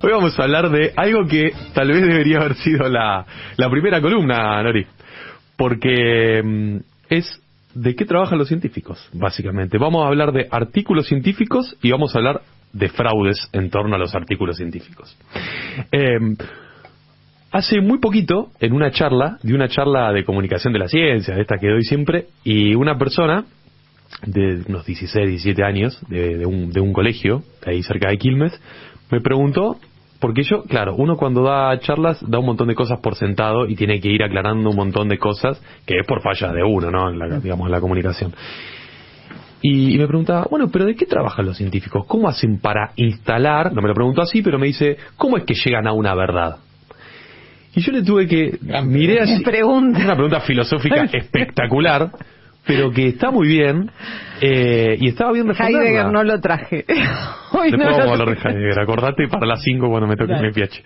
Hoy vamos a hablar de algo que tal vez debería haber sido la primera columna, Nori. Porque es de qué trabajan los científicos, básicamente. Vamos a hablar de artículos científicos y vamos a hablar de fraudes en torno a los artículos científicos. Hace muy poquito, en una charla de comunicación de la ciencia, de esta que doy siempre, y una persona de unos 16, 17 años, de un colegio, ahí cerca de Quilmes, me preguntó, porque yo, claro, uno cuando da charlas da un montón de cosas por sentado y tiene que ir aclarando un montón de cosas, que es por falla de uno, ¿no? En la comunicación. Y me preguntaba, bueno, pero ¿de qué trabajan los científicos? ¿Cómo hacen para instalar? No me lo preguntó así, pero me dice, ¿cómo es que llegan a una verdad? Y yo le tuve que... Miré así, es una pregunta filosófica espectacular, pero que está muy bien, y estaba bien responderla. Heidegger no lo traje. Hoy después vamos a hablar de Heidegger, acordate para las 5 cuando me toque el piache.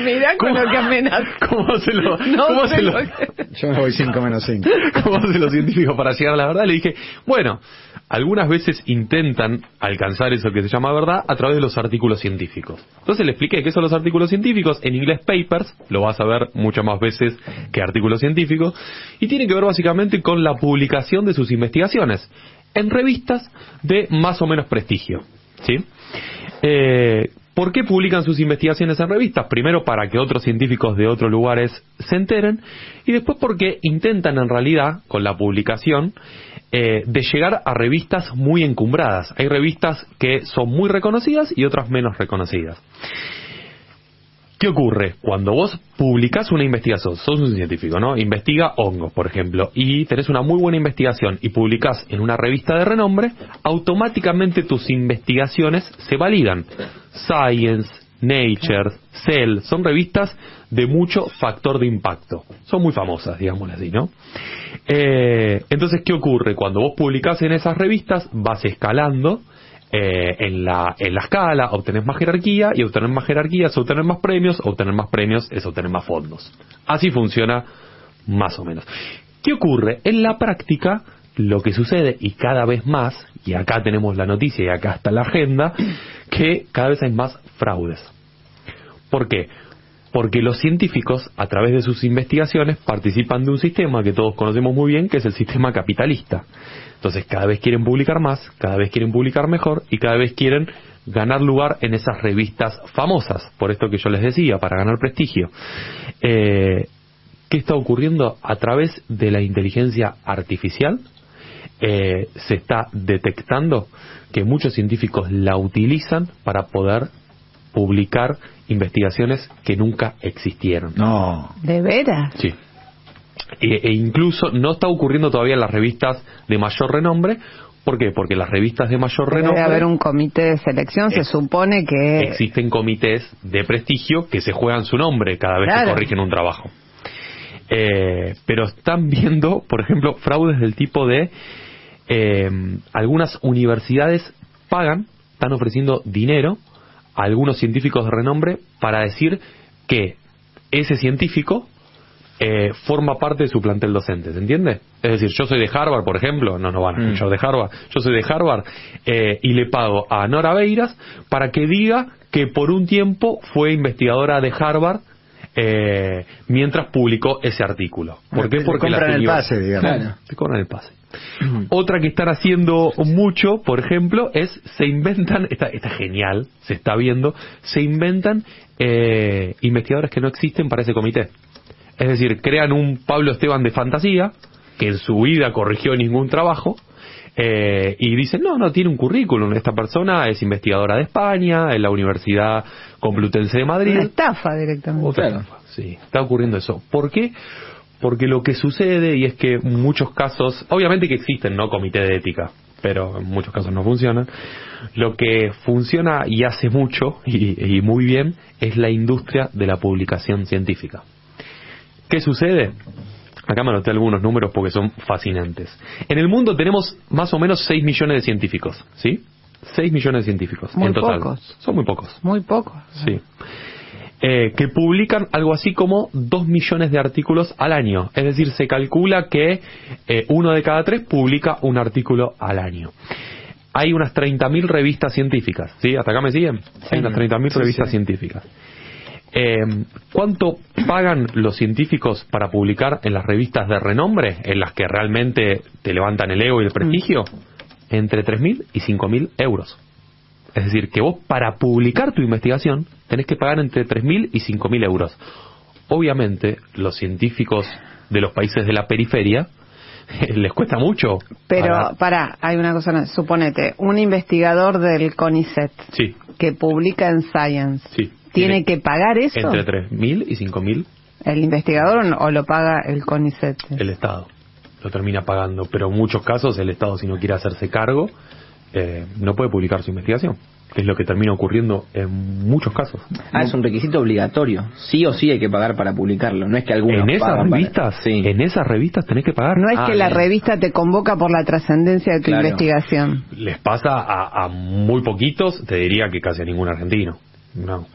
Mirá con lo que amenaza. ¿Cómo se lo...? Yo me voy 5 menos 5. ¿Cómo hacen los científicos para llegar a la verdad? Le dije, bueno, algunas veces intentan alcanzar eso que se llama verdad a través de los artículos científicos. Entonces le expliqué qué son los artículos científicos, en inglés papers, lo vas a ver muchas más veces que artículos científicos, y tiene que ver básicamente con la publicación de sus investigaciones en revistas de más o menos prestigio, ¿sí? ¿Por qué publican sus investigaciones en revistas? Primero para que otros científicos de otros lugares se enteren, y después porque intentan en realidad, con la publicación, de llegar a revistas muy encumbradas. Hay revistas que son muy reconocidas y otras menos reconocidas. ¿Qué ocurre? Cuando vos publicás una investigación, sos un científico, ¿no? Investiga hongos, por ejemplo, y tenés una muy buena investigación y publicás en una revista de renombre, automáticamente tus investigaciones se validan. Science, Nature, Cell, son revistas de mucho factor de impacto. Son muy famosas, digámoslo así, ¿no? Entonces, ¿qué ocurre? Cuando vos publicás en esas revistas, vas escalando en la escala, obtenés más jerarquía, y obtener más jerarquía es obtener más premios es obtener más fondos. Así funciona más o menos. ¿Qué ocurre? En la práctica, lo que sucede, y cada vez más, y acá tenemos la noticia y acá está la agenda, que cada vez hay más fraudes. ¿Por qué? Porque los científicos, a través de sus investigaciones, participan de un sistema que todos conocemos muy bien, que es el sistema capitalista. Entonces, cada vez quieren publicar más, cada vez quieren publicar mejor, y cada vez quieren ganar lugar en esas revistas famosas. Por esto que yo les decía, para ganar prestigio. ¿Qué está ocurriendo? A través de la inteligencia artificial, se está detectando que muchos científicos la utilizan para poder publicar investigaciones que nunca existieron. No. ¿De veras? Sí. E incluso no está ocurriendo todavía en las revistas de mayor renombre. ¿Por qué? Porque las revistas de mayor renombre... Debe haber un comité de selección, se supone que... Existen comités de prestigio que se juegan su nombre cada vez que corrigen un trabajo. Pero están viendo, por ejemplo, fraudes del tipo de... algunas universidades están ofreciendo dinero a algunos científicos de renombre para decir que ese científico forma parte de su plantel docente, ¿se entiende? Es decir, yo soy de Harvard, por ejemplo, no van a escuchar de Harvard, yo soy de Harvard, y le pago a Nora Beiras para que diga que por un tiempo fue investigadora de Harvard mientras publicó ese artículo. ¿Por qué? Porque compran el pase, digamos. Claro, te cobran el pase. Otra que están haciendo mucho, por ejemplo, es se inventan, está genial, se está viendo, se inventan investigadores que no existen para ese comité. Es decir, crean un Pablo Esteban de fantasía, que en su vida corrigió ningún trabajo, y dicen, no tiene un currículum, esta persona es investigadora de España, en la Universidad Complutense de Madrid. Una estafa directamente. Otra estafa, sí, está ocurriendo eso. ¿Por qué? Porque lo que sucede, y es que en muchos casos, obviamente que existen, ¿no?, comité de ética, pero en muchos casos no funcionan. Lo que funciona y hace mucho, y muy bien, es la industria de la publicación científica. ¿Qué sucede? Acá me anoté algunos números porque son fascinantes. En el mundo tenemos más o menos 6 millones de científicos, ¿sí? 6 millones de científicos muy en total. Pocos. Son muy pocos. Muy pocos. Sí. Que publican algo así como 2 millones de artículos al año. Es decir, se calcula que 1 de cada 3 publica un artículo al año. hay unas 30.000 revistas científicas, ¿sí? ¿Hasta acá me siguen? Hay unas 30.000 revistas científicas. ¿Cuánto pagan los científicos para publicar en las revistas de renombre, en las que realmente te levantan el ego y el prestigio? Entre 3.000 y 5.000 euros. Es decir, que vos para publicar tu investigación tenés que pagar entre 3.000 y 5.000 euros. Obviamente, los científicos de los países de la periferia les cuesta mucho. Pero, hay una cosa, suponete, un investigador del CONICET sí. que publica en Science, sí. ¿tiene que pagar eso? Entre 3.000 y 5.000. ¿El investigador o lo paga el CONICET? El Estado lo termina pagando, pero en muchos casos el Estado, si no quiere hacerse cargo, no puede publicar su investigación, que es lo que termina ocurriendo en muchos casos. Es un requisito obligatorio. Sí o sí hay que pagar para publicarlo. No es que algunos en esas revistas, sí. En esas revistas tenés que pagar. No es que la revista te convoca por la trascendencia de tu investigación. Les pasa a muy poquitos, te diría que casi a ningún argentino. No.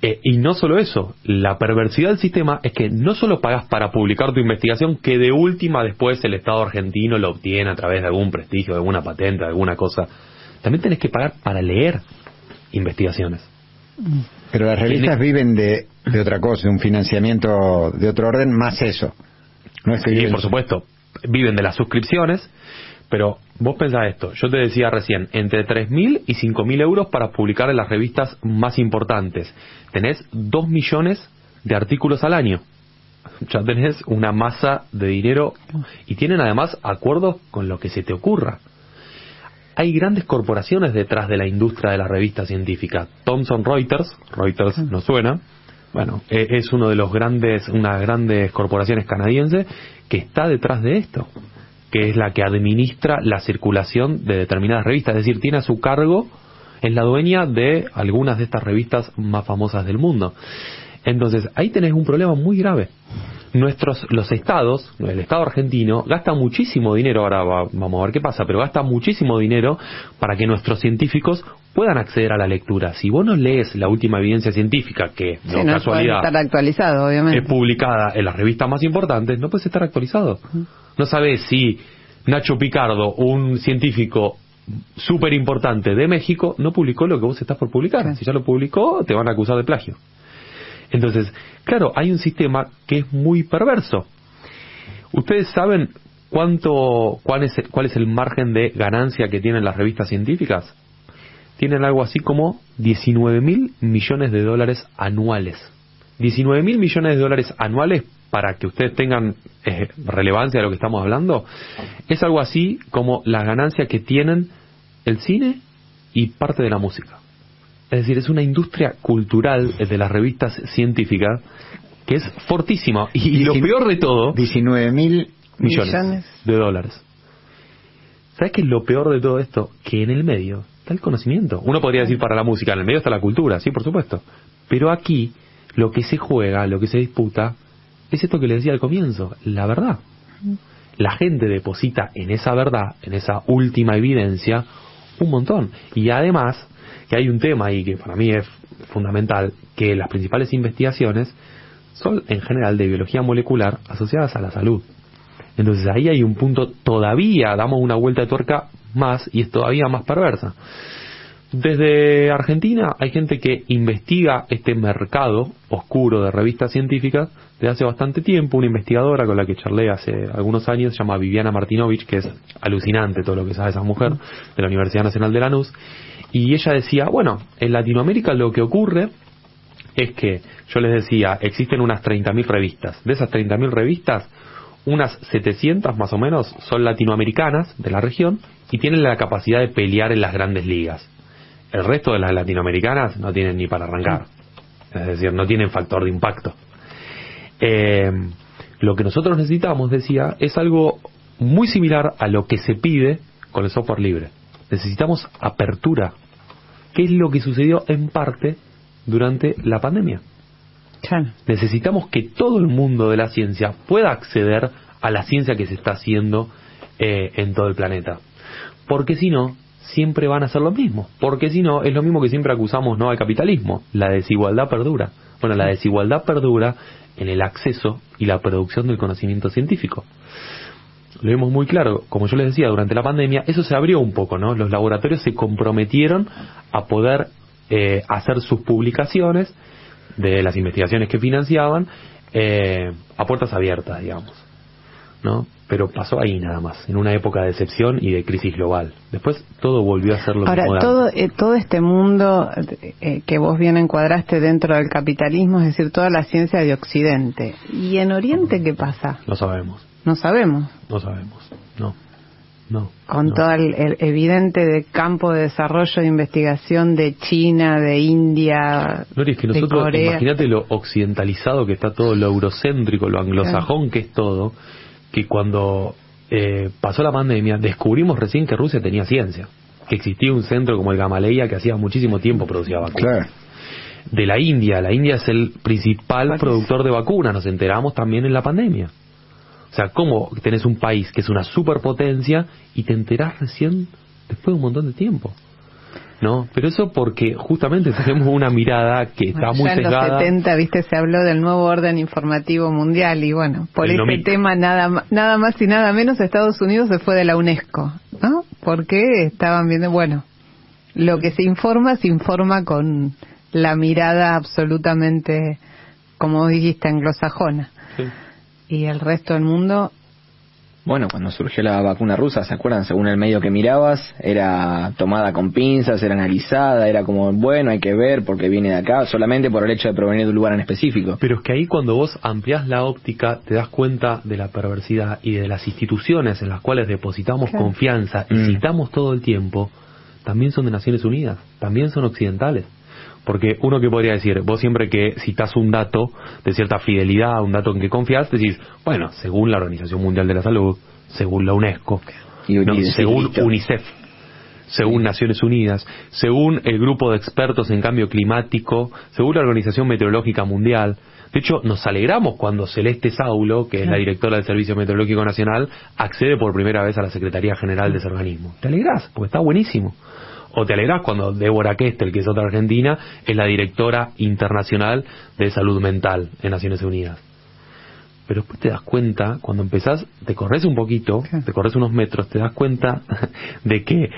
Y no solo eso, la perversidad del sistema es que no solo pagás para publicar tu investigación, que de última después el Estado argentino lo obtiene a través de algún prestigio, de alguna patente, de alguna cosa. También tenés que pagar para leer investigaciones. Pero las revistas viven de otra cosa, de un financiamiento de otro orden, más eso. No es que sí, viven... por supuesto, viven de las suscripciones. Pero vos pensás esto, yo te decía recién, entre 3.000 y 5.000 euros para publicar en las revistas más importantes. Tenés 2 millones de artículos al año. Ya tenés una masa de dinero y tienen además acuerdos con lo que se te ocurra. Hay grandes corporaciones detrás de la industria de la revista científica. Thomson Reuters nos suena, bueno, es uno de los unas grandes corporaciones canadienses que está detrás de esto, que es la que administra la circulación de determinadas revistas, es decir, tiene a su cargo, es la dueña de algunas de estas revistas más famosas del mundo. Entonces, ahí tenés un problema muy grave. Los estados, el Estado argentino, gasta muchísimo dinero, ahora vamos a ver qué pasa, pero gasta muchísimo dinero para que nuestros científicos puedan acceder a la lectura. Si vos no lees la última evidencia científica, que sí, no casualidad estar actualizado, obviamente, es publicada en las revistas más importantes, no puedes estar actualizado. No sabes si Nacho Picardo, un científico súper importante de México, no publicó lo que vos estás por publicar. Sí. Si ya lo publicó, te van a acusar de plagio. Entonces, claro, hay un sistema que es muy perverso. ¿Ustedes saben cuál es el margen de ganancia que tienen las revistas científicas? Tienen algo así como 19.000 millones de dólares anuales. 19.000 millones de dólares anuales, para que ustedes tengan relevancia de lo que estamos hablando, es algo así como la ganancia que tienen el cine y parte de la música. Es decir, es una industria cultural de las revistas científicas que es fortísima. Y lo peor de todo... 19.000 millones de dólares. ¿Sabes qué es lo peor de todo esto? Que en el medio está el conocimiento. Uno podría decir para la música, en el medio está la cultura, sí, por supuesto. Pero aquí, lo que se juega, lo que se disputa, es esto que les decía al comienzo, la verdad. La gente deposita en esa verdad, en esa última evidencia, un montón. Y además... que hay un tema ahí que para mí es fundamental, que las principales investigaciones son en general de biología molecular asociadas a la salud. Entonces ahí hay un punto, todavía damos una vuelta de tuerca más y es todavía más perversa. Desde Argentina hay gente que investiga este mercado oscuro de revistas científicas desde hace bastante tiempo. Una investigadora con la que charlé hace algunos años se llama Viviana Martinovich, que es alucinante todo lo que sabe esa mujer, de la Universidad Nacional de Lanús. Y ella decía, bueno, en Latinoamérica lo que ocurre es que, yo les decía, existen unas 30.000 revistas. De esas 30.000 revistas, unas 700 más o menos son latinoamericanas de la región y tienen la capacidad de pelear en las grandes ligas. El resto de las latinoamericanas no tienen ni para arrancar. Es decir, no tienen factor de impacto. Lo que nosotros necesitamos, decía, es algo muy similar a lo que se pide con el software libre. Necesitamos apertura. ¿Qué es lo que sucedió en parte durante la pandemia? Claro. Necesitamos que todo el mundo de la ciencia pueda acceder a la ciencia que se está haciendo en todo el planeta. Porque si no, siempre van a hacer lo mismo. Porque si no, es lo mismo que siempre acusamos, ¿no?, al capitalismo. La desigualdad perdura. Bueno, la desigualdad perdura en el acceso y la producción del conocimiento científico. lo vimos muy claro, como yo les decía, durante la pandemia, eso se abrió un poco, ¿no? Los laboratorios se comprometieron a poder hacer sus publicaciones de las investigaciones que financiaban a puertas abiertas, digamos, ¿no? Pero pasó ahí nada más, en una época de decepción y de crisis global. Después todo volvió a ser lo Ahora, mismo. todo este mundo que vos bien encuadraste dentro del capitalismo, es decir, toda la ciencia de Occidente. ¿Y en Oriente qué pasa? No sabemos. No sabemos. No sabemos. No. Con todo el evidente de campo de desarrollo de investigación de China, de India, Lori, es que de nosotros, Corea. imagínate lo occidentalizado que está todo, lo eurocéntrico, lo anglosajón que es todo, que cuando pasó la pandemia descubrimos recién que Rusia tenía ciencia, que existía un centro como el Gamaleya que hacía muchísimo tiempo producía vacunas. Claro. De la India es el principal productor de vacunas, nos enteramos también en la pandemia. O sea, ¿cómo tenés un país que es una superpotencia y te enterás recién después de un montón de tiempo? ¿No? Pero eso porque justamente tenemos una mirada que está muy ya en sesgada. los 70, viste, se habló del nuevo orden informativo mundial y bueno, por El ese NOMIC. tema nada más y nada menos Estados Unidos se fue de la UNESCO, ¿no? Porque estaban viendo, bueno, lo que se informa con la mirada absolutamente, como dijiste, anglosajona. Sí. Y el resto del mundo... Bueno, cuando surgió la vacuna rusa, ¿se acuerdan? Según el medio que mirabas, era tomada con pinzas, era analizada, era como, bueno, hay que ver porque viene de acá, solamente por el hecho de provenir de un lugar en específico. Pero es que ahí cuando vos ampliás la óptica te das cuenta de la perversidad y de las instituciones en las cuales depositamos confianza y citamos todo el tiempo, también son de Naciones Unidas, también son occidentales. Porque uno que podría decir, vos siempre que citas un dato de cierta fidelidad, un dato en que confías, decís, bueno, según la Organización Mundial de la Salud, según la UNESCO, según UNICEF, según Naciones Unidas, según el grupo de expertos en cambio climático, según la Organización Meteorológica Mundial. De hecho, nos alegramos cuando Celeste Saulo, que es la directora del Servicio Meteorológico Nacional, accede por primera vez a la Secretaría General de ese organismo. Te alegrás, porque está buenísimo. O te alegrás cuando Débora Kestel, que es otra argentina, es la directora internacional de salud mental en Naciones Unidas. Pero después te das cuenta, cuando empezás, te corres un poquito, te corres unos metros, te das cuenta de que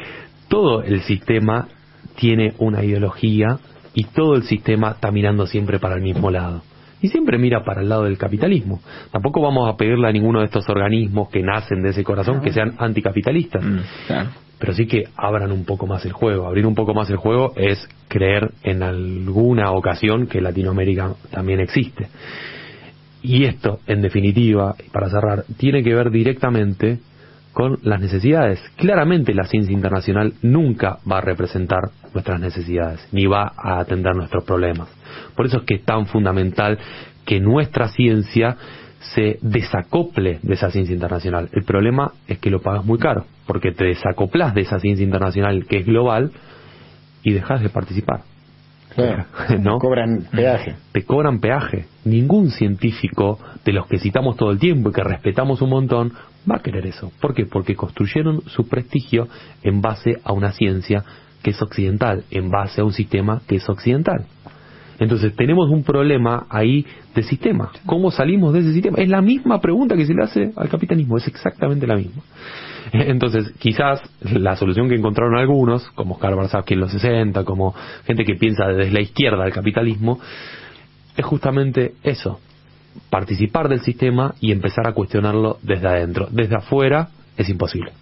todo el sistema tiene una ideología y todo el sistema está mirando siempre para el mismo lado. Y siempre mira para el lado del capitalismo. Tampoco vamos a pedirle a ninguno de estos organismos que nacen de ese corazón que sean anticapitalistas. Claro. Pero sí que abran un poco más el juego. Abrir un poco más el juego es creer en alguna ocasión que Latinoamérica también existe. Y esto, en definitiva, para cerrar, tiene que ver directamente con las necesidades. Claramente la ciencia internacional nunca va a representar nuestras necesidades, ni va a atender nuestros problemas. Por eso es que es tan fundamental que nuestra ciencia se desacople de esa ciencia internacional. El problema es que lo pagas muy caro, porque te desacoplás de esa ciencia internacional que es global y dejas de participar. Claro. ¿No? Cobran peaje. Te cobran peaje. Ningún científico de los que citamos todo el tiempo y que respetamos un montón va a querer eso. ¿Por qué? Porque construyeron su prestigio en base a una ciencia que es occidental, en base a un sistema que es occidental. Entonces tenemos un problema ahí de sistema. ¿Cómo salimos de ese sistema? Es la misma pregunta que se le hace al capitalismo, es exactamente la misma. Entonces quizás la solución que encontraron algunos, como Oscar Barzazki en los 60, como gente que piensa desde la izquierda del capitalismo, es justamente eso, participar del sistema y empezar a cuestionarlo desde adentro. Desde afuera es imposible.